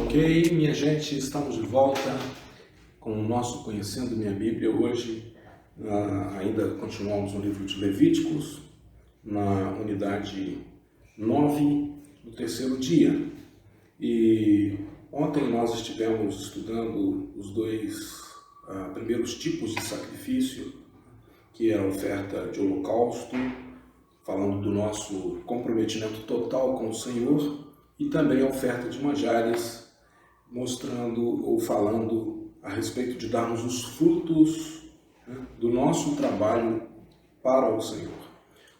Ok, minha gente, estamos de volta com o nosso Conhecendo Minha Bíblia. Hoje ainda continuamos no livro de Levíticos, na unidade 9, do terceiro dia. E ontem nós estivemos estudando os dois primeiros tipos de sacrifício, que é a oferta de holocausto, falando do nosso comprometimento total com o Senhor, e também a oferta de manjares, mostrando ou falando a respeito de darmos os frutos do nosso trabalho para o Senhor.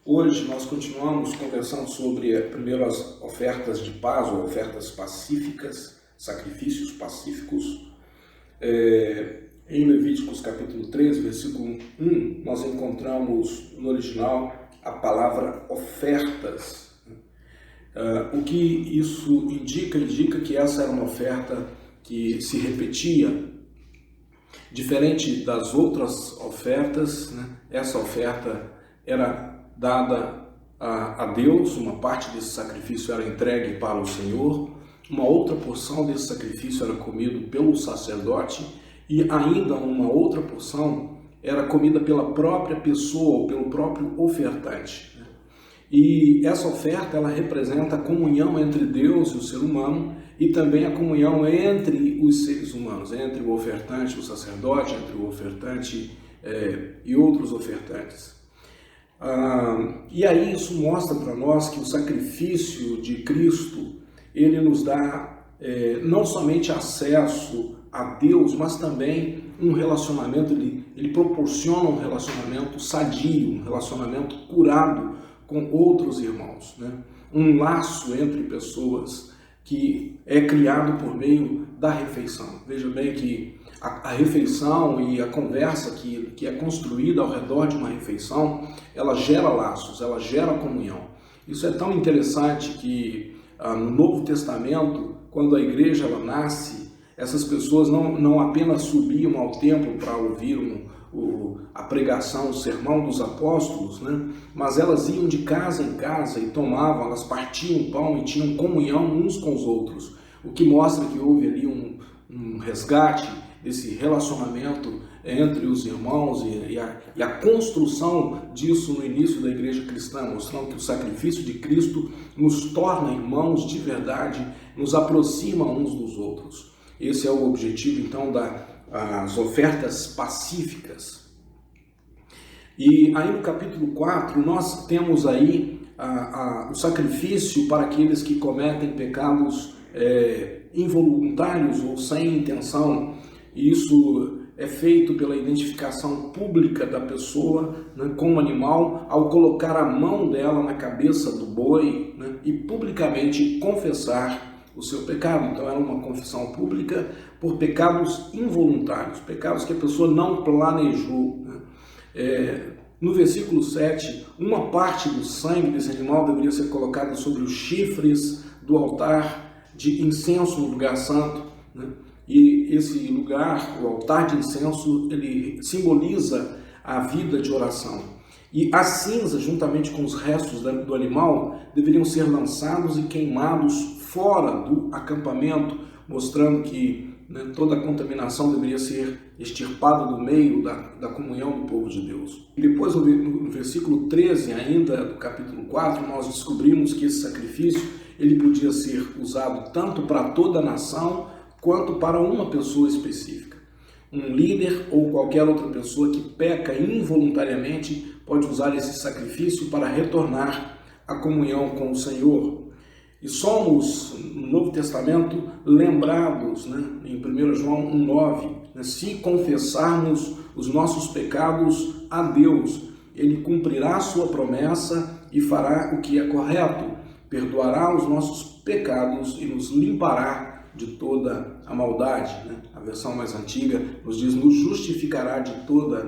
Hoje nós continuamos conversando sobre primeiro as ofertas de paz ou ofertas pacíficas, sacrifícios pacíficos. Em Levíticos capítulo 13, versículo 1, nós encontramos no original a palavra ofertas. O que isso indica? Indica que essa era uma oferta que se repetia. Diferente das outras ofertas, essa oferta era dada a Deus, uma parte desse sacrifício era entregue para o Senhor, uma outra porção desse sacrifício era comido pelo sacerdote e ainda uma outra porção era comida pela própria pessoa ou pelo próprio ofertante. E essa oferta ela representa a comunhão entre Deus e o ser humano e também a comunhão entre os seres humanos, entre o ofertante, o sacerdote, entre o ofertante e outros ofertantes. E aí isso mostra para nós que o sacrifício de Cristo, ele nos dá não somente acesso a Deus, mas também um relacionamento, ele proporciona um relacionamento sadio, um relacionamento curado com outros irmãos, um laço entre pessoas que é criado por meio da refeição. Veja bem que a refeição e a conversa que é construída ao redor de uma refeição, ela gera laços, ela gera comunhão. Isso é tão interessante que no Novo Testamento, quando a igreja ela nasce, essas pessoas não apenas subiam ao templo para ouvir a pregação, o sermão dos apóstolos, mas elas iam de casa em casa e tomavam, elas partiam o pão e tinham comunhão uns com os outros, o que mostra que houve ali um resgate desse relacionamento entre os irmãos e a construção disso no início da igreja cristã, mostrando que o sacrifício de Cristo nos torna irmãos de verdade, nos aproxima uns dos outros. Esse é o objetivo, então, das ofertas pacíficas. E aí no capítulo 4, nós temos aí o sacrifício para aqueles que cometem pecados involuntários ou sem intenção. E isso é feito pela identificação pública da pessoa com o animal, ao colocar a mão dela na cabeça do boi e publicamente confessar o seu pecado. Então era uma confissão pública por pecados involuntários, pecados que a pessoa não planejou. No versículo 7, uma parte do sangue desse animal deveria ser colocada sobre os chifres do altar de incenso no lugar santo. E esse lugar, o altar de incenso, ele simboliza a vida de oração. E as cinzas, juntamente com os restos do animal, deveriam ser lançados e queimados fora do acampamento, mostrando que toda a contaminação deveria ser extirpada do meio da comunhão do povo de Deus. E depois, no versículo 13 ainda do capítulo 4, nós descobrimos que esse sacrifício ele podia ser usado tanto para toda a nação, quanto para uma pessoa específica. Um líder ou qualquer outra pessoa que peca involuntariamente pode usar esse sacrifício para retornar à comunhão com o Senhor. E somos, no Novo Testamento, lembrados, em 1 João 1,9, se confessarmos os nossos pecados a Deus, Ele cumprirá a sua promessa e fará o que é correto, perdoará os nossos pecados e nos limpará de toda a maldade. A versão mais antiga nos diz, nos justificará de toda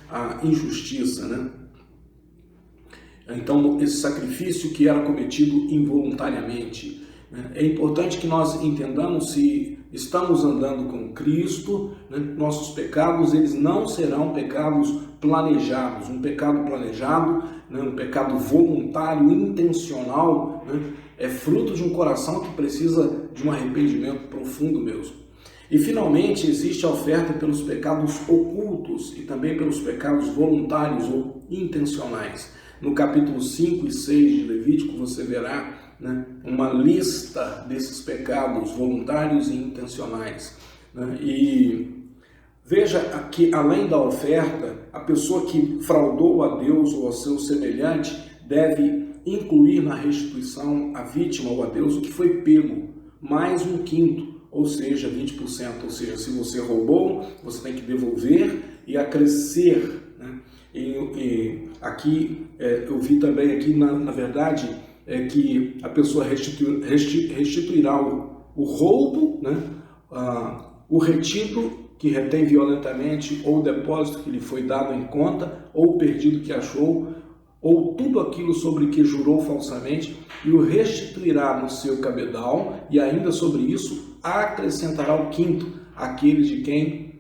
a injustiça. Então, esse sacrifício que era cometido involuntariamente. É importante que nós entendamos se estamos andando com Cristo, né? Nossos pecados, eles não serão pecados planejados. Um pecado planejado, né? Um pecado voluntário, intencional, né? É fruto de um coração que precisa de um arrependimento profundo mesmo. E finalmente existe a oferta pelos pecados ocultos e também pelos pecados voluntários ou intencionais. No capítulo 5 e 6 de Levítico você verá, né, uma lista desses pecados voluntários e intencionais. Né? E veja que além da oferta, a pessoa que fraudou a Deus ou a seu semelhante deve incluir na restituição à vítima ou a Deus o que foi pego, mais um quinto, ou seja, 20%. Ou seja, se você roubou, você tem que devolver e acrescer. Né? E aqui, eu vi também aqui, na verdade, que a pessoa restituirá o roubo, né? O retido que retém violentamente, ou o depósito que lhe foi dado em conta, ou o perdido que achou, ou tudo aquilo sobre que jurou falsamente, e o restituirá no seu cabedal, e ainda sobre isso acrescentará o quinto, aquele de quem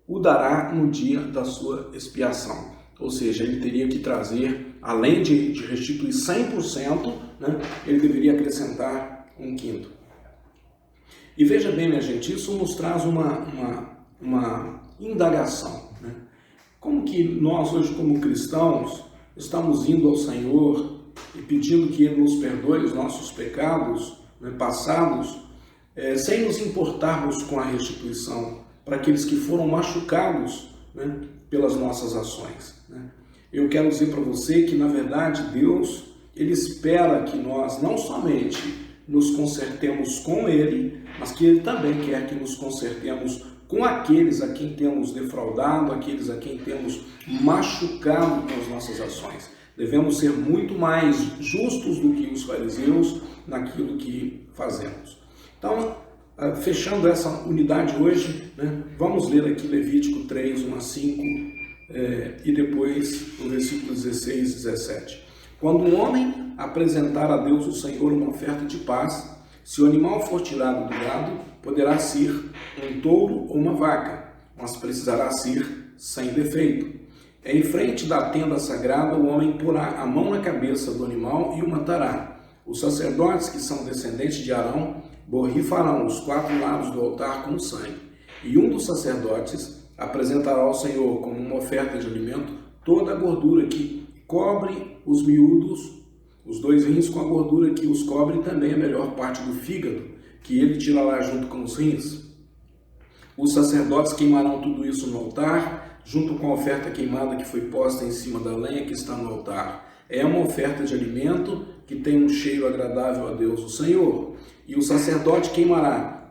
o dará no dia da sua expiação. Ou seja, ele teria que trazer, além de restituir 100%, né, ele deveria acrescentar um quinto. E veja bem, minha gente, isso nos traz uma indagação. Né? Como que nós, hoje, como cristãos, estamos indo ao Senhor e pedindo que Ele nos perdoe os nossos pecados, né, passados, sem nos importarmos com a restituição para aqueles que foram machucados, né, pelas nossas ações. Né? Eu quero dizer para você que, na verdade, Deus, Ele espera que nós não somente nos consertemos com Ele, mas que Ele também quer que nos consertemos com aqueles a quem temos defraudado, aqueles a quem temos machucado com as nossas ações. Devemos ser muito mais justos do que os fariseus naquilo que fazemos. Então, fechando essa unidade hoje, né, vamos ler aqui Levítico 3, 1 a 5, e depois o versículo 16 e 17. Quando um homem apresentar a Deus o Senhor uma oferta de paz, se o animal for tirado do gado, poderá ser um touro ou uma vaca, mas precisará ser sem defeito. Em frente da tenda sagrada, o homem porá a mão na cabeça do animal e o matará. Os sacerdotes, que são descendentes de Arão, borrifarão os 4 lados do altar com sangue. E um dos sacerdotes apresentará ao Senhor como uma oferta de alimento toda a gordura que cobre os miúdos, os 2 rins com a gordura que os cobre, e também a melhor parte do fígado, que ele tirará junto com os rins. Os sacerdotes queimarão tudo isso no altar, junto com a oferta queimada que foi posta em cima da lenha que está no altar. É uma oferta de alimento que tem um cheiro agradável a Deus, o Senhor. E o sacerdote queimará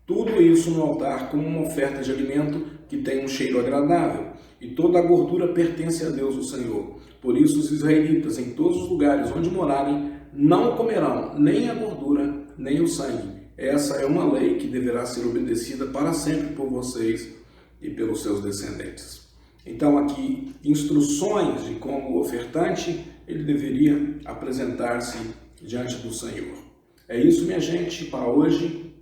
tudo isso no altar como uma oferta de alimento que tem um cheiro agradável. E toda a gordura pertence a Deus, o Senhor. Por isso os israelitas, em todos os lugares onde morarem, não comerão nem a gordura, nem o sangue. Essa é uma lei que deverá ser obedecida para sempre por vocês e pelos seus descendentes. Então aqui, instruções de como o ofertante ele deveria apresentar-se diante do Senhor. É isso, minha gente, para hoje.